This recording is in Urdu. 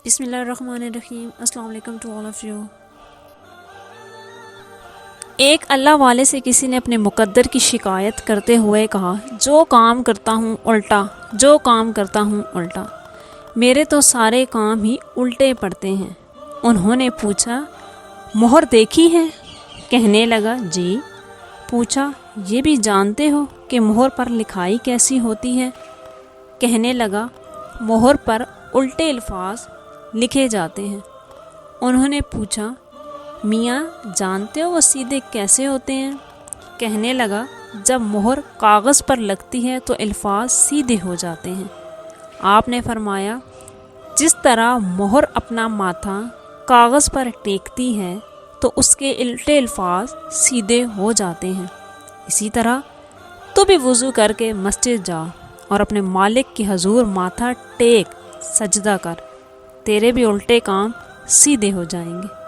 بسم اللہ الرحمن الرحیم۔ السلام علیکم ٹو آل آف یو۔ ایک اللہ والے سے کسی نے اپنے مقدر کی شکایت کرتے ہوئے کہا، جو کام کرتا ہوں الٹا، میرے تو سارے کام ہی الٹے پڑتے ہیں۔ انہوں نے پوچھا، مہر دیکھی ہے؟ کہنے لگا، جی۔ پوچھا، یہ بھی جانتے ہو کہ مہر پر لکھائی کیسی ہوتی ہے؟ کہنے لگا، مہر پر الٹے الفاظ لکھے جاتے ہیں۔ انہوں نے پوچھا، میاں جانتے ہو وہ سیدھے کیسے ہوتے ہیں؟ کہنے لگا، جب مہر کاغذ پر لگتی ہے تو الفاظ سیدھے ہو جاتے ہیں۔ آپ نے فرمایا، جس طرح مہر اپنا ماتھا کاغذ پر ٹیکتی ہے تو اس کے الٹے الفاظ سیدھے ہو جاتے ہیں، اسی طرح تو بھی وضو کر کے مسجد جا اور اپنے مالک کے حضور ماتھا ٹیک، سجدہ کر، تیرے بھی الٹے کام سیدھے ہو جائیں گے۔